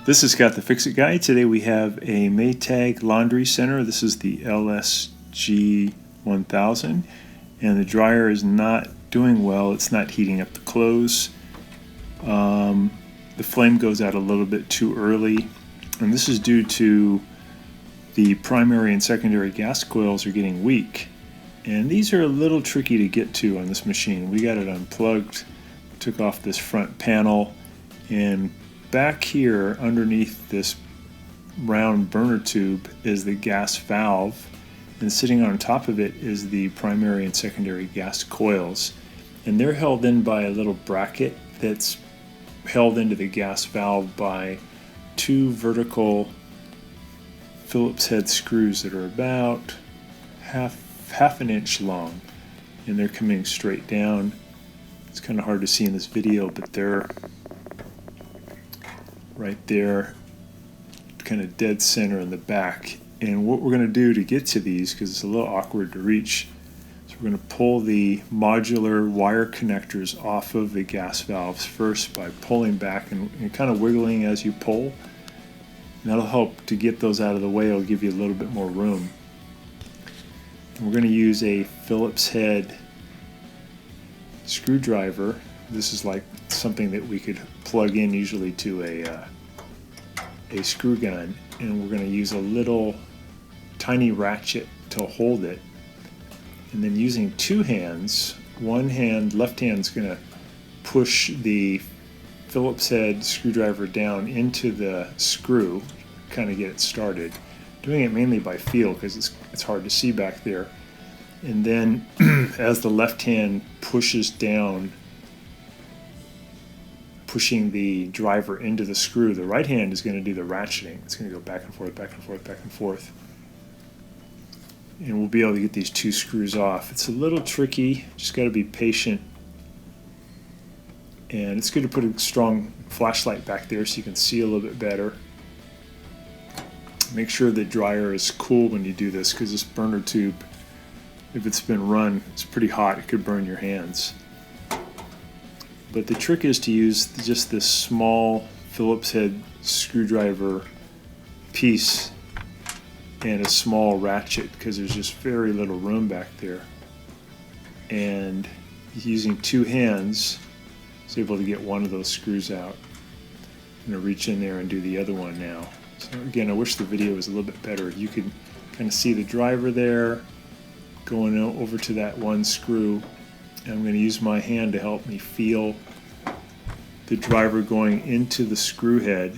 This is Scott the Fix-It Guy. Today we have a Maytag laundry center. This is the LSG 1000, and the dryer is not doing well. It's not heating up the clothes. The flame goes out a little bit too early, and this is due to the primary and secondary gas coils are getting weak. And these are a little tricky to get to on this machine. We got it unplugged, took off this front panel, and back here underneath this round burner tube is the gas valve, and sitting on top of it is the primary and secondary gas coils, and they're held in by a little bracket that's held into the gas valve by two vertical Phillips head screws that are about half an inch long, and they're coming straight down. It's kind of hard to see in this video, but they're right there, kind of dead center in the back. And what we're going to do to get to these, because it's a little awkward to reach, is we're going to pull the modular wire connectors off of the gas valves first by pulling back and kind of wiggling as you pull. And that'll help to get those out of the way. It'll give you a little bit more room. And we're going to use a Phillips head screwdriver. This is like something that we could plug in usually to a screw gun, and we're going to use a little tiny ratchet to hold it, and then using two hands, one hand, left hand, is going to push the Phillips head screwdriver down into the screw, kind of get it started. Doing it mainly by feel because it's hard to see back there. And then as the left hand pushes down, pushing the driver into the screw, the right hand is going to do the ratcheting. It's going to go back and forth, back and forth, back and forth. And we'll be able to get these two screws off. It's a little tricky, just got to be patient. And it's good to put a strong flashlight back there so you can see a little bit better. Make sure the dryer is cool when you do this, because this burner tube, if it's been run, it's pretty hot. It could burn your hands. But the trick is to use just this small Phillips head screwdriver piece and a small ratchet, because there's just very little room back there. And using two hands, I was able to get one of those screws out. I'm going to reach in there and do the other one now. So again, I wish the video was a little bit better. You can kind of see the driver there going over to that one screw. And I'm going to use my hand to help me feel the driver going into the screw head,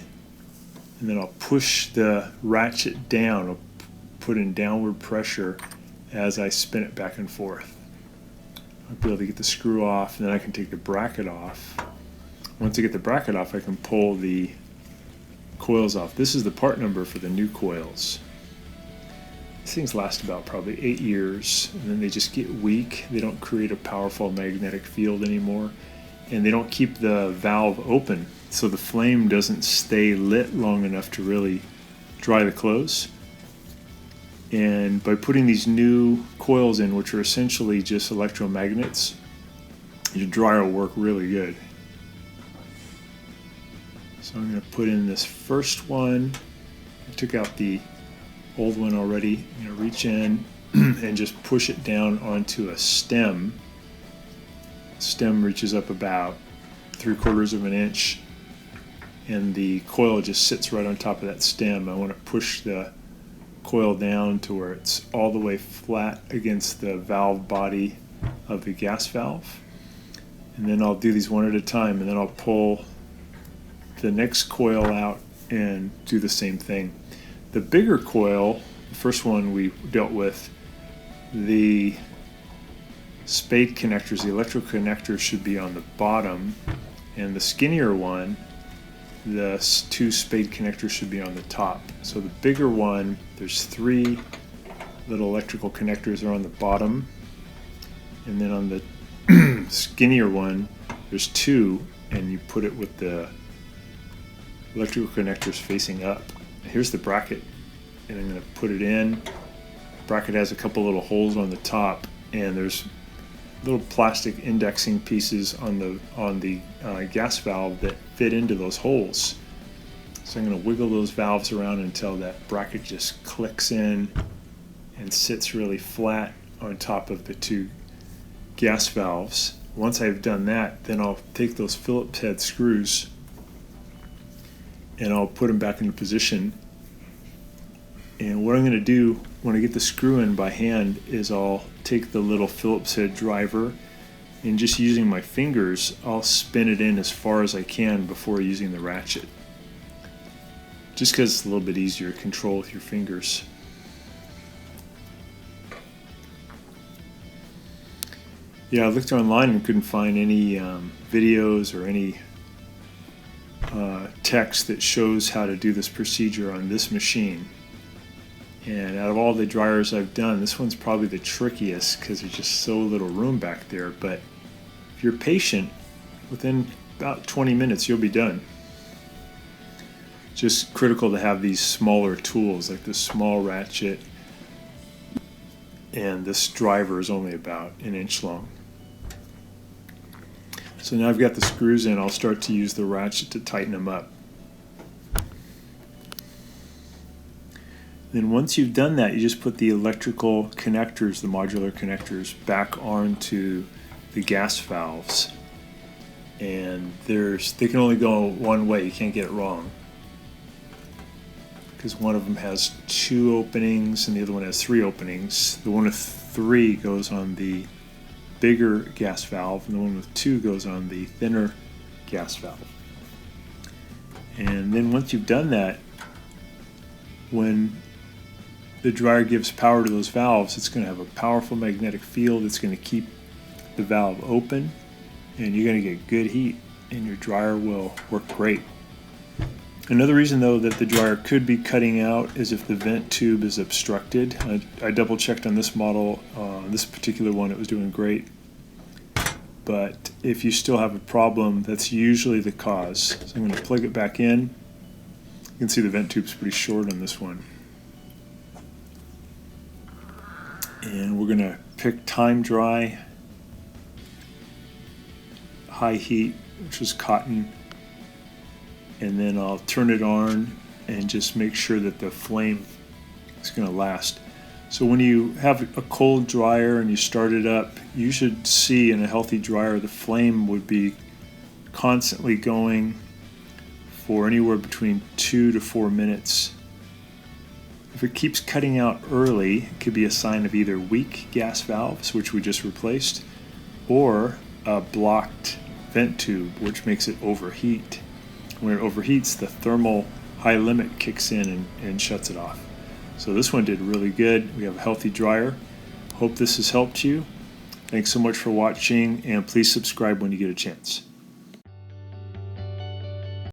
and then I'll push the ratchet down. I'll put in downward pressure as I spin it back and forth. I'll be able to get the screw off, and then I can take the bracket off. Once I get the bracket off, I can pull the coils off. This is the part number for the new coils. These things last about probably 8 years, and then they just get weak. They don't create a powerful magnetic field anymore, and they don't keep the valve open, so the flame doesn't stay lit long enough to really dry the clothes. And by putting these new coils in, which are essentially just electromagnets, your dryer will work really good. So I'm going to put in this first one. I took out the old one already. I'm going to reach in and just push it down onto a stem. The stem reaches up about 3/4 of an inch, and the coil just sits right on top of that stem. I want to push the coil down to where it's all the way flat against the valve body of the gas valve. And then I'll do these one at a time, and then I'll pull the next coil out and do the same thing. The bigger coil, the first one we dealt with, the spade connectors, the electrical connectors should be on the bottom, and the skinnier one, the two spade connectors should be on the top. So the bigger one, there's 3 little electrical connectors are on the bottom, and then on the skinnier one, there's 2, and you put it with the electrical connectors facing up. Here's the bracket, and I'm going to put it in. The bracket has a couple little holes on the top, and there's little plastic indexing pieces on the gas valve that fit into those holes. So I'm going to wiggle those valves around until that bracket just clicks in and sits really flat on top of the two gas valves. Once I've done that, then I'll take those Phillips head screws and I'll put them back into position. And what I'm going to do when I get the screw in by hand is I'll take the little Phillips head driver and just using my fingers, I'll spin it in as far as I can before using the ratchet. Just because it's a little bit easier to control with your fingers. Yeah, I looked online and couldn't find any videos or any text that shows how to do this procedure on this machine. And out of all the dryers I've done, this one's probably the trickiest because there's just so little room back there. But if you're patient, within about 20 minutes you'll be done. Just critical to have these smaller tools like this small ratchet, and this driver is only about an inch long. So now I've got the screws in, I'll start to use the ratchet to tighten them up. Then once you've done that, you just put the electrical connectors, the modular connectors, back onto the gas valves. And they can only go one way, you can't get it wrong. Because one of them has 2 openings and the other one has 3 openings. The one with 3 goes on the bigger gas valve, and the one with 2 goes on the thinner gas valve. And then once you've done that, when the dryer gives power to those valves, it's going to have a powerful magnetic field. It's going to keep the valve open, and you're going to get good heat, and your dryer will work great. Another reason, though, that the dryer could be cutting out is if the vent tube is obstructed. I double checked on this model. This particular one, it was doing great. But if you still have a problem, that's usually the cause. So I'm going to plug it back in. You can see the vent tube's pretty short on this one. And we're going to pick time dry, high heat, which is cotton. And then I'll turn it on and just make sure that the flame is going to last. So when you have a cold dryer and you start it up, you should see in a healthy dryer the flame would be constantly going for anywhere between 2 to 4 minutes. If it keeps cutting out early, it could be a sign of either weak gas valves, which we just replaced, or a blocked vent tube, which makes it overheat. When it overheats, the thermal high limit kicks in and shuts it off. So this one did really good. We have a healthy dryer. Hope this has helped you. Thanks so much for watching, and please subscribe when you get a chance.